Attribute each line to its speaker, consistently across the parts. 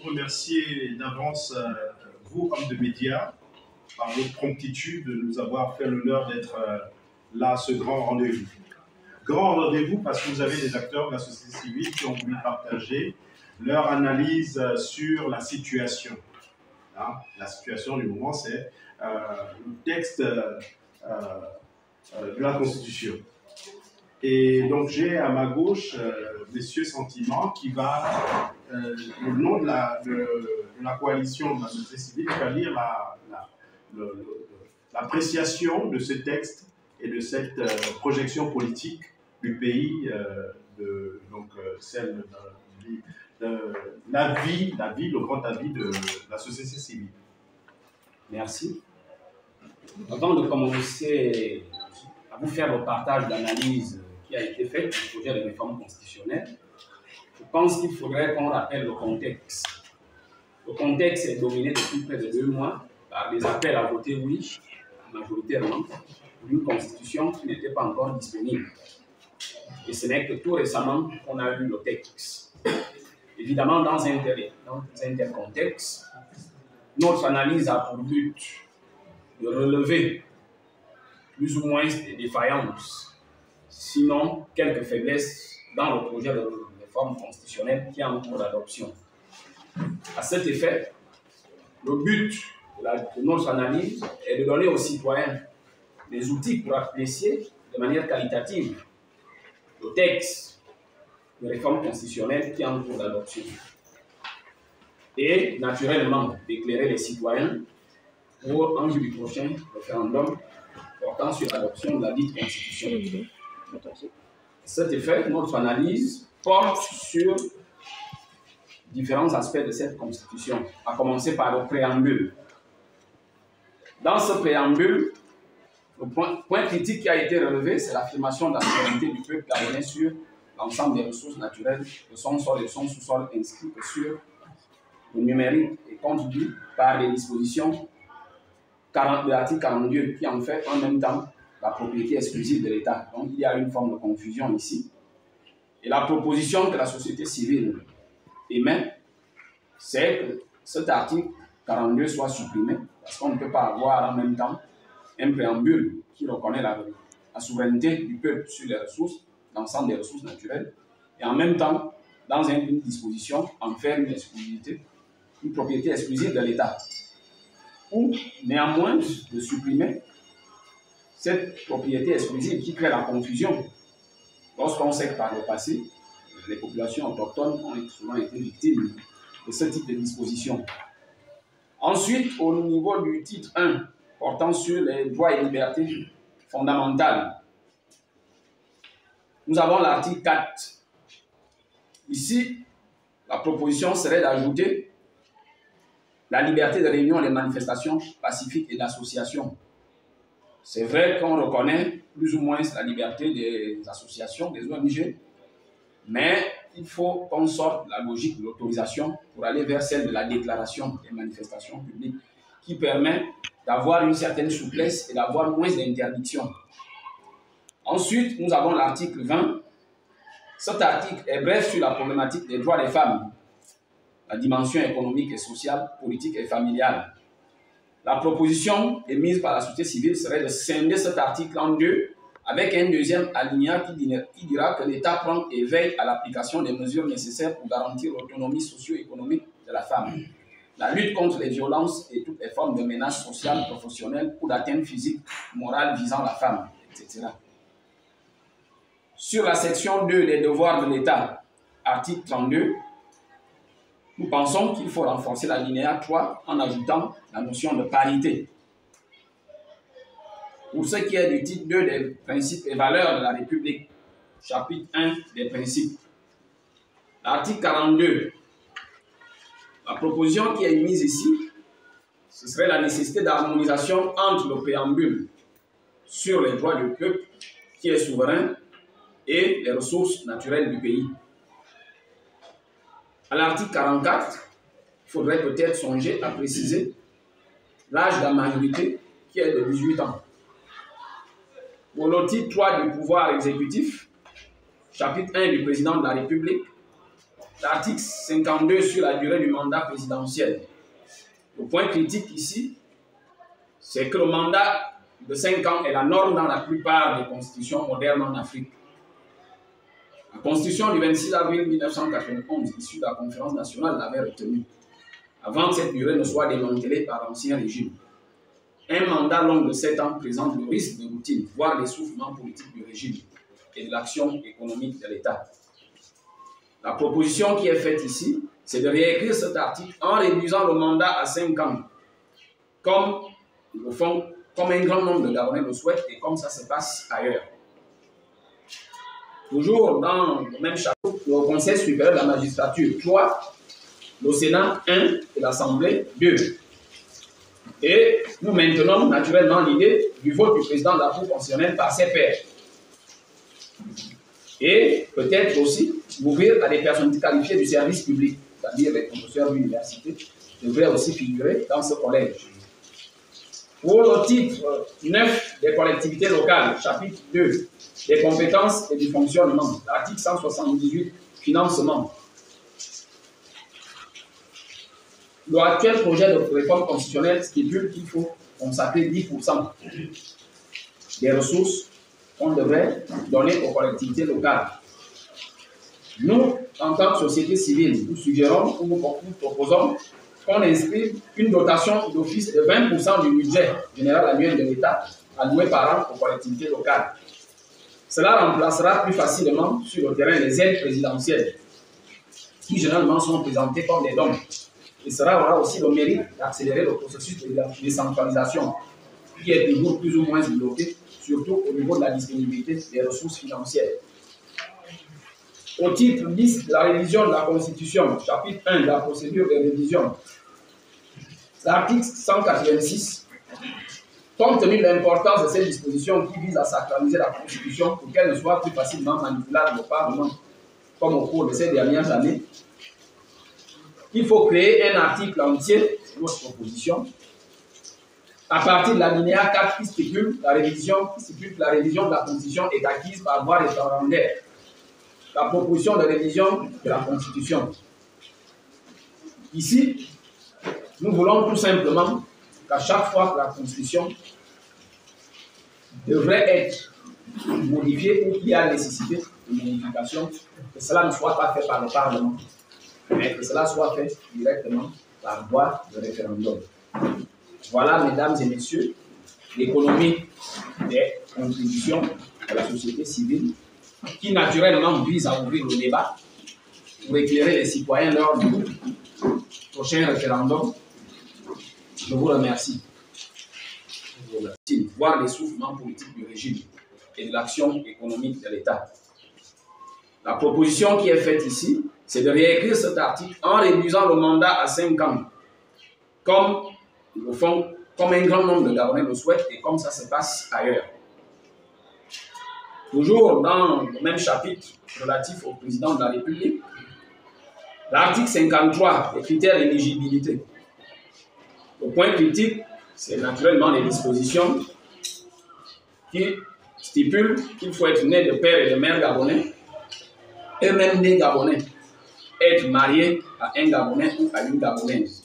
Speaker 1: remercier d'avance vous, hommes de médias, par votre promptitude de nous avoir fait l'honneur d'être là à ce grand rendez-vous. Grand rendez-vous parce que vous avez des acteurs de la société civile qui ont voulu partager leur analyse sur la situation. Hein, la situation du moment, c'est le texte de la Constitution. Et donc j'ai à ma gauche Monsieur Sentiment qui va, au nom de la coalition de la société civile, va lire l'appréciation de ce texte et de cette projection politique du pays, celle de l'avis, le grand avis de la société civile.
Speaker 2: Merci. Avant de commencer à vous faire le partage d'analyse qui a été fait du projet de réforme constitutionnelle, je pense qu'il faudrait qu'on rappelle le contexte. Le contexte est dominé depuis près de 2 mois par des appels à voter oui, majoritairement, pour une constitution qui n'était pas encore disponible. Et ce n'est que tout récemment qu'on a eu le texte. Évidemment, dans un tel contexte, notre analyse a pour but de relever plus ou moins des défaillances, sinon quelques faiblesses dans le projet de réforme constitutionnelle qui est en cours d'adoption. À cet effet, le but de notre analyse est de donner aux citoyens des outils pour apprécier de manière qualitative le texte de réforme constitutionnelle qui est en cours d'adoption. Et naturellement, d'éclairer les citoyens en vue du prochain référendum portant sur l'adoption de la dite constitution. À cet effet, notre analyse porte sur différents aspects de cette constitution, à commencer par le préambule. Dans ce préambule, le point critique qui a été relevé, c'est l'affirmation de la souveraineté du peuple gabonais sur l'ensemble des ressources naturelles de son sol et de son sous-sol, ainsi que sur le numérique et conduit par les dispositions de l'article 42 qui en fait en même temps la propriété exclusive de l'État. Donc il y a une forme de confusion ici. Et la proposition que la société civile émet, c'est que cet article 42 soit supprimé, parce qu'on ne peut pas avoir en même temps un préambule qui reconnaît la souveraineté du peuple sur les ressources, l'ensemble des ressources naturelles, et en même temps, dans une disposition, en faire une propriété exclusive de l'État. Ou néanmoins de supprimer cette propriété exclusive qui crée la confusion. Lorsqu'on sait que par le passé, les populations autochtones ont souvent été victimes de ce type de disposition. Ensuite, au niveau du titre 1, portant sur les droits et libertés fondamentales, nous avons l'article 4. Ici, la proposition serait d'ajouter la liberté de réunion et de manifestation pacifiques et d'association. C'est vrai qu'on reconnaît plus ou moins la liberté des associations, des ONG, mais il faut qu'on sorte de la logique de l'autorisation pour aller vers celle de la déclaration des manifestations publiques qui permet d'avoir une certaine souplesse et d'avoir moins d'interdictions. Ensuite, nous avons l'article 20. Cet article est bref sur la problématique des droits des femmes, la dimension économique et sociale, politique et familiale. La proposition émise par la société civile serait de scinder cet article en deux avec un deuxième alinéa qui dira que l'État prend et veille à l'application des mesures nécessaires pour garantir l'autonomie socio-économique de la femme, la lutte contre les violences et toutes les formes de menaces sociales, professionnelles ou d'atteinte physique, morale visant la femme, etc. Sur la section 2 des devoirs de l'État, article 32, nous pensons qu'il faut renforcer l'alinéa 3 en ajoutant la notion de parité. Pour ce qui est du titre 2 des principes et valeurs de la République, chapitre 1 des principes, l'article 42, la proposition qui est mise ici, ce serait la nécessité d'harmonisation entre le préambule sur les droits du peuple qui est souverain et les ressources naturelles du pays. À l'article 44, il faudrait peut-être songer à préciser l'âge de la majorité qui est de 18 ans. Pour le titre 3 du pouvoir exécutif, chapitre 1 du président de la République, l'article 52 sur la durée du mandat présidentiel. Le point critique ici, c'est que le mandat de 5 ans est la norme dans la plupart des constitutions modernes en Afrique. La constitution du 26 avril 1991, issue de la conférence nationale, l'avait retenue, avant que cette durée ne soit démantelée par l'ancien régime. Un mandat long de 7 ans présente le risque de routine, voire l'essoufflement politique du régime et de l'action économique de l'État. La proposition qui est faite ici, c'est de réécrire cet article en réduisant le mandat à 5 ans, comme au fond, comme un grand nombre de Gabonais le souhaitent et comme ça se passe ailleurs. Toujours dans le même chapitre, le Conseil supérieur de la magistrature 3, le Sénat 1 et l'Assemblée 2. Et nous maintenons naturellement l'idée du vote du président de la Cour constitutionnelle par ses pairs. Et peut-être aussi ouvrir à des personnalités qualifiées du service public, c'est-à-dire les professeurs d'université, devraient aussi figurer dans ce collège. Pour le titre 9 des collectivités locales, chapitre 2, des compétences et du fonctionnement, l'article 178, financement. L'actuel projet de réforme constitutionnelle stipule qu'il faut consacrer 10% des ressources qu'on devrait donner aux collectivités locales. Nous, en tant que société civile, nous suggérons ou nous proposons qu'on inscrive une dotation d'office de 20% du budget général annuel de l'État alloué par an aux collectivités locales. Cela remplacera plus facilement sur le terrain les aides présidentielles, qui généralement sont présentées comme des dons. Et cela aura aussi le mérite d'accélérer le processus de décentralisation, qui est toujours plus ou moins bloqué, surtout au niveau de la disponibilité des ressources financières. Au titre 10 de la révision de la Constitution, chapitre 1 de la procédure de révision, l'article 186, compte tenu de l'importance de cette disposition qui vise à sacraliser la Constitution pour qu'elle ne soit plus facilement manipulable au Parlement, comme au cours de ces dernières années, il faut créer un article entier, c'est notre proposition, à partir de l'alinéa 4 qui stipule que la révision de la Constitution est acquise par voie référendaire. La proposition de révision de la Constitution. Ici, nous voulons tout simplement qu'à chaque fois que la Constitution devrait être modifiée ou qu'il y a nécessité de modification, que cela ne soit pas fait par le Parlement, mais que cela soit fait directement par voie de référendum. Voilà, mesdames et messieurs, l'économie des contributions de la société civile qui naturellement vise à ouvrir le débat pour éclairer les citoyens lors du prochain référendum. Je vous remercie. Voir l'essoufflement politique du régime et de l'action économique de l'État. La proposition qui est faite ici, c'est de réécrire cet article en réduisant le mandat à 5 ans, comme, au fond, comme un grand nombre de Gabonais le souhaitent et comme ça se passe ailleurs. Toujours dans le même chapitre relatif au président de la République, l'article 53, les critères d'éligibilité. Le point critique, c'est naturellement les dispositions qui stipulent qu'il faut être né de père et de mère gabonais, et même des Gabonais, être marié à un Gabonais ou à une Gabonaise.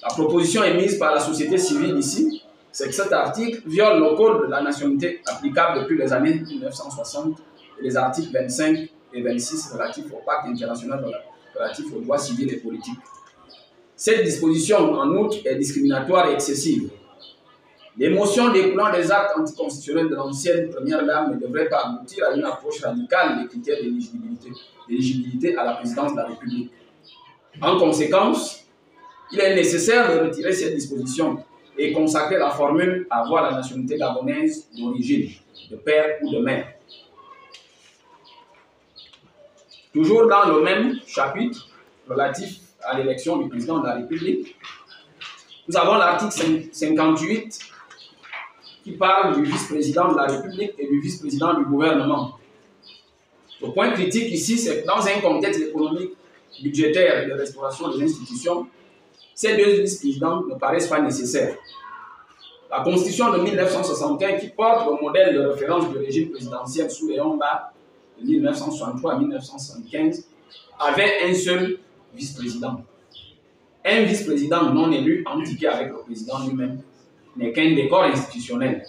Speaker 2: La proposition émise par la société civile ici, c'est que cet article viole le code de la nationalité applicable depuis les années 1960 et les articles 25 et 26 relatifs au pacte international relatif aux droits civils et politiques. Cette disposition, en outre, est discriminatoire et excessive. Les motions découlant des actes anticonstitutionnels de l'ancienne première dame ne devraient pas aboutir à une approche radicale des critères d'éligibilité à la présidence de la République. En conséquence, il est nécessaire de retirer cette disposition et consacrer la formule à avoir la nationalité gabonaise d'origine, de père ou de mère. Toujours dans le même chapitre relatif à l'élection du président de la République, nous avons l'article 58 qui parle du vice-président de la République et du vice-président du gouvernement. Le point critique ici, c'est que dans un contexte économique, budgétaire et de restauration des institutions, ces deux vice-présidents ne paraissent pas nécessaires. La Constitution de 1961, qui porte le modèle de référence du régime présidentiel sous Léon Mba de 1963 à 1975, avait un seul vice-président. Un vice-président non élu, en ticket avec le président lui-même, n'est qu'un décor institutionnel.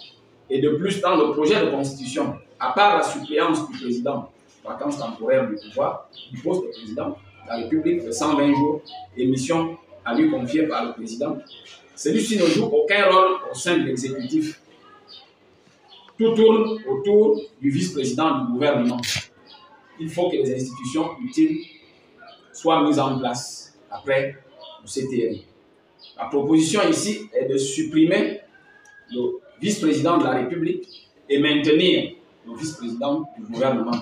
Speaker 2: Et de plus, dans le projet de constitution, à part la suppléance du président, vacances temporaires du pouvoir, du poste de président, la République de 120 jours et mission à lui confiée par le président, celui-ci ne joue aucun rôle au sein de l'exécutif. Tout tourne autour du vice-président du gouvernement. Il faut que les institutions utiles soient mises en place après le CTN. La proposition ici est de supprimer le vice-président de la République et maintenir le vice-président du gouvernement,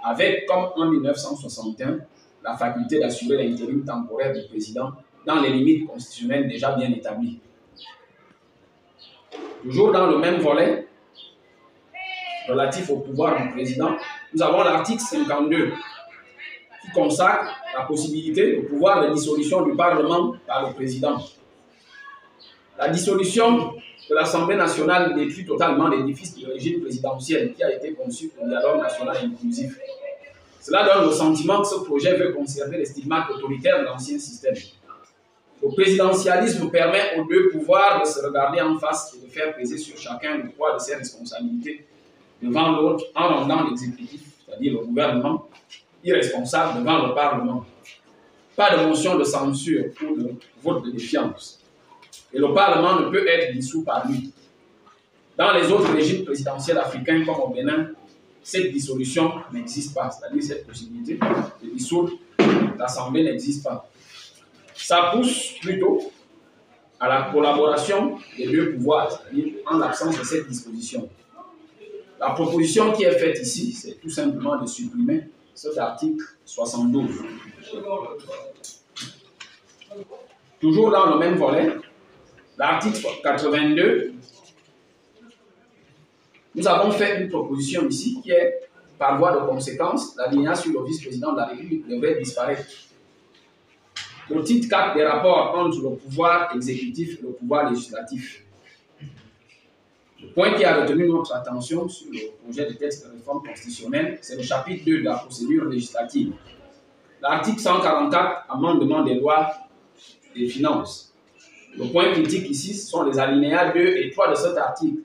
Speaker 2: avec, comme en 1961, la faculté d'assurer l'intérim temporaire du président dans les limites constitutionnelles déjà bien établies. Toujours dans le même volet relatif au pouvoir du président, nous avons l'article 52 qui consacre la possibilité de pouvoir de dissolution du Parlement par le président. La dissolution de l'Assemblée nationale détruit totalement l'édifice du régime présidentiel qui a été conçu pour le dialogue national inclusif. Cela donne le sentiment que ce projet veut conserver les stigmates autoritaires de l'ancien système. Le présidentialisme permet aux deux pouvoirs de se regarder en face et de faire peser sur chacun le poids de ses responsabilités devant l'autre en rendant l'exécutif, c'est-à-dire le gouvernement, irresponsable devant le Parlement. Pas de motion de censure ou de vote de défiance. Et le Parlement ne peut être dissous par lui. Dans les autres régimes présidentiels africains comme au Bénin, cette dissolution n'existe pas, c'est-à-dire cette possibilité de dissoudre l'Assemblée n'existe pas. Ça pousse plutôt à la collaboration des deux pouvoirs, c'est-à-dire en l'absence de cette disposition. La proposition qui est faite ici, c'est tout simplement de supprimer cet article 72. Toujours dans le même volet, l'article 82, nous avons fait une proposition ici qui est, par voie de conséquence, l'alinéa sur le vice-président de la République devrait disparaître. Le titre 4 des rapports entre le pouvoir exécutif et le pouvoir législatif. Le point qui a retenu notre attention sur le projet de texte de réforme constitutionnelle, c'est le chapitre 2 de la procédure législative. L'article 144, amendement des lois des finances. Le point critique ici sont les alinéas 2 et 3 de cet article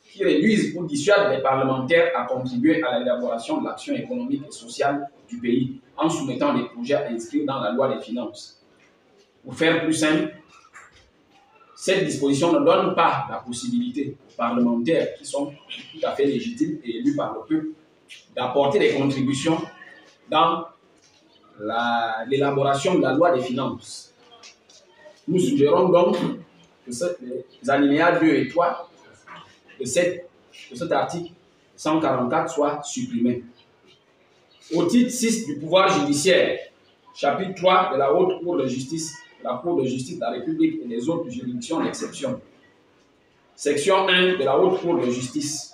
Speaker 2: qui réduisent ou dissuadent les parlementaires à contribuer à l'élaboration de l'action économique et sociale du pays en soumettant des projets à inscrire dans la loi des finances. Pour faire plus simple, cette disposition ne donne pas la possibilité aux parlementaires qui sont tout à fait légitimes et élus par le peuple d'apporter des contributions dans l'élaboration de la loi des finances. Nous suggérons donc que les alinéas 2 et 3 de cet article 144 soient supprimés. Au titre 6 du pouvoir judiciaire, chapitre 3 de la Haute Cour de justice, la Cour de justice de la République et les autres juridictions d'exception. Section 1 de la Haute Cour de justice.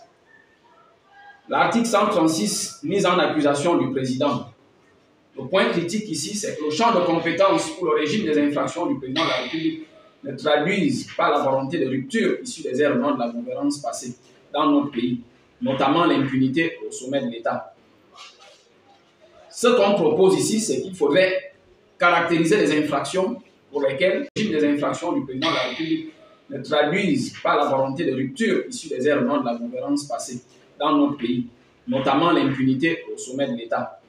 Speaker 2: L'article 136, mise en accusation du président. Le point critique ici, c'est que le champ de compétences pour le régime des infractions du président de la République ne traduisent pas la volonté de rupture issue des errements de la gouvernance passée dans notre pays, notamment l'impunité au sommet de l'État. Ce qu'on propose ici, c'est qu'il faudrait caractériser les infractions pour lesquelles le régime des infractions du président de la République ne traduisent pas la volonté de rupture issue des errements de la gouvernance passée dans notre pays, notamment l'impunité au sommet de l'État.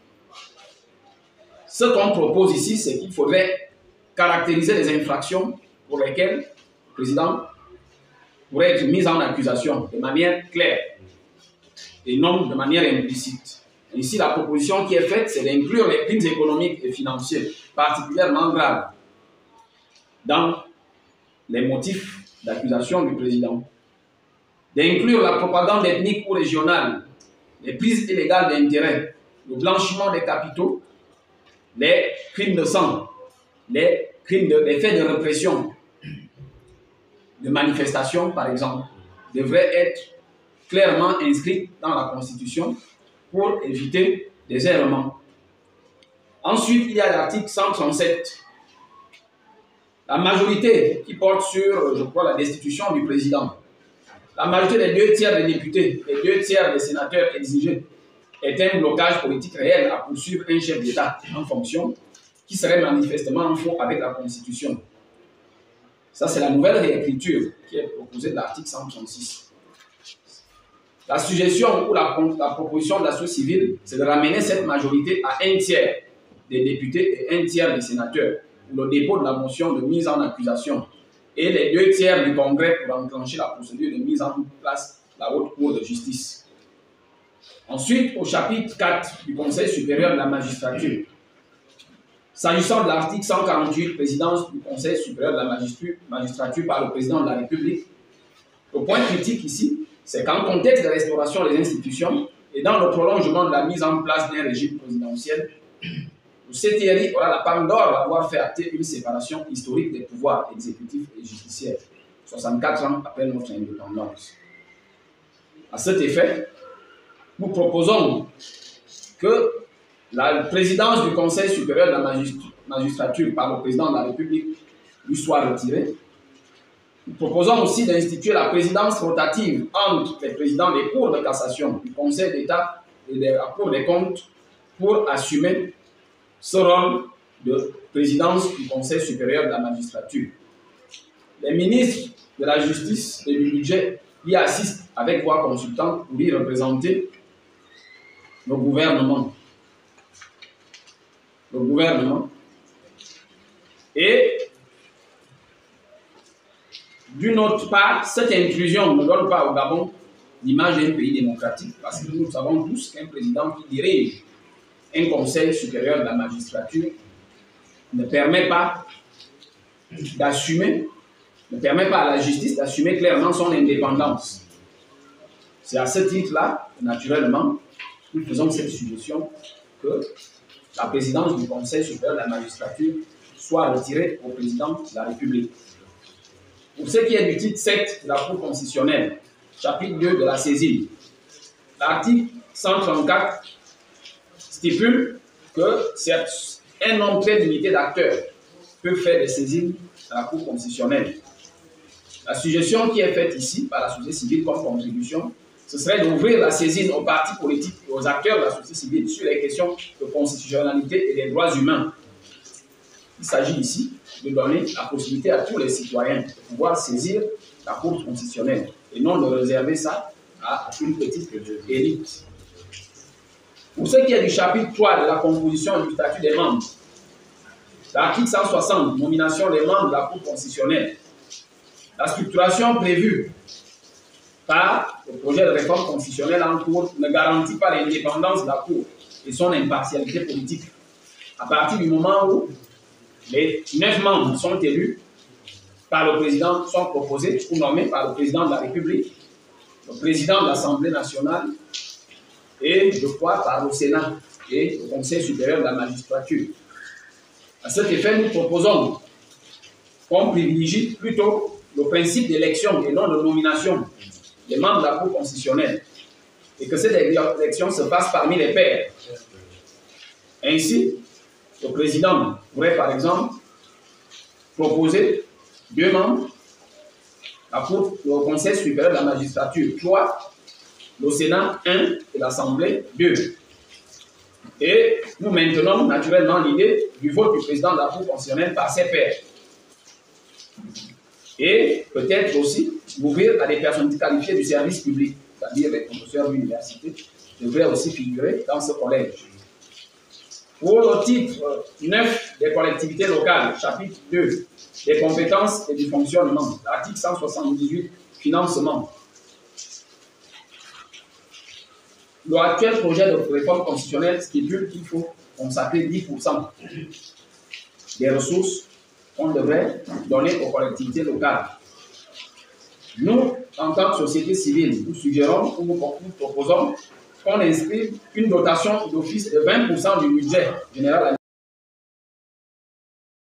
Speaker 2: Ce qu'on propose ici, c'est qu'il faudrait caractériser les infractions pour lesquelles le président pourrait être mis en accusation de manière claire et non de manière implicite. Ici, la proposition qui est faite, c'est d'inclure les crimes économiques et financiers particulièrement graves dans les motifs d'accusation du président, d'inclure la propagande ethnique ou régionale, les prises illégales d'intérêts, le blanchiment des capitaux, les crimes de sang, les faits de répression, de manifestation par exemple, devraient être clairement inscrits dans la Constitution pour éviter des errements. Ensuite, il y a l'article 137. La majorité qui porte sur, je crois, la destitution du président. La majorité des 2 tiers des députés et 2 tiers des sénateurs exigés est un blocage politique réel à poursuivre un chef d'État en fonction qui serait manifestement en faux avec la Constitution. Ça, c'est la nouvelle réécriture qui est proposée de l'article 136. La suggestion ou la proposition de la société civile, c'est de ramener cette majorité à 1/3 des députés et 1/3 des sénateurs pour le dépôt de la motion de mise en accusation et les 2/3 du Congrès pour enclencher la procédure de mise en place de la Haute Cour de justice. Ensuite, au chapitre 4 du Conseil supérieur de la magistrature, s'agissant de l'article 148, présidence du Conseil supérieur de la magistrature par le président de la République, le point critique ici, c'est qu'en contexte de restauration des institutions et dans le prolongement de la mise en place d'un régime présidentiel, le CTRI aura la palme d'or d'avoir fait acter une séparation historique des pouvoirs exécutifs et judiciaires, 64 ans après notre indépendance. À cet effet, nous proposons que la présidence du Conseil supérieur de la magistrature par le président de la République lui soit retirée. Nous proposons aussi d'instituer la présidence rotative entre les présidents des cours de cassation, du Conseil d'État et de la Cour des comptes pour assumer ce rôle de présidence du Conseil supérieur de la magistrature. Les ministres de la Justice et du Budget y assistent avec voix consultante pour y représenter le gouvernement. Et d'une autre part, cette inclusion ne donne pas au Gabon l'image d'un pays démocratique, parce que nous savons tous qu'un président qui dirige un conseil supérieur de la magistrature ne permet pas à la justice d'assumer clairement son indépendance. C'est à ce titre-là, naturellement, nous faisons cette suggestion que la présidence du Conseil supérieur de la magistrature soit retirée au président de la République. Pour ce qui est du titre 7 de la Cour constitutionnelle, chapitre 2 de la saisine, l'article 134 stipule que un nombre très limité d'acteurs peut faire des saisines à la Cour constitutionnelle. La suggestion qui est faite ici par la société civile comme contribution, ce serait d'ouvrir la saisine aux partis politiques et aux acteurs de la société civile sur les questions de constitutionnalité et des droits humains. Il s'agit ici de donner la possibilité à tous les citoyens de pouvoir saisir la Cour constitutionnelle et non de réserver ça à une petite élite. Pour ce qui est du chapitre 3 de la composition et du statut des membres, l'article 160, nomination des membres de la Cour constitutionnelle, la structuration prévue par le projet de réforme constitutionnelle en cours ne garantit pas l'indépendance de la Cour et son impartialité politique. À partir du moment où les 9 membres sont élus par le président, sont proposés ou nommés par le président de la République, le président de l'Assemblée nationale et, je crois, par le Sénat et le Conseil supérieur de la magistrature. À cet effet, nous proposons qu'on privilégie plutôt le principe d'élection et non de nomination des membres de la Cour constitutionnelle et que cette élection se passe parmi les pairs. Ainsi, le président pourrait, par exemple, proposer 2 membres, le Conseil supérieur de la magistrature 3, le Sénat 1 et l'Assemblée 2. Et nous maintenons naturellement l'idée du vote du président de la Cour constitutionnelle par ses pairs. Et peut-être aussi ouvrir à des personnalités qualifiées du service public, c'est-à-dire les professeurs d'université, devraient aussi figurer dans ce collège. Pour le titre 9 des collectivités locales, chapitre 2, des compétences et du fonctionnement, l'article 178, financement. L'actuel projet de réforme constitutionnelle stipule qu'il faut consacrer 10% des ressources qu'on devrait donner aux collectivités locales. Nous, en tant que société civile, nous suggérons ou nous proposons qu'on inscrive une dotation d'office de 20% du budget général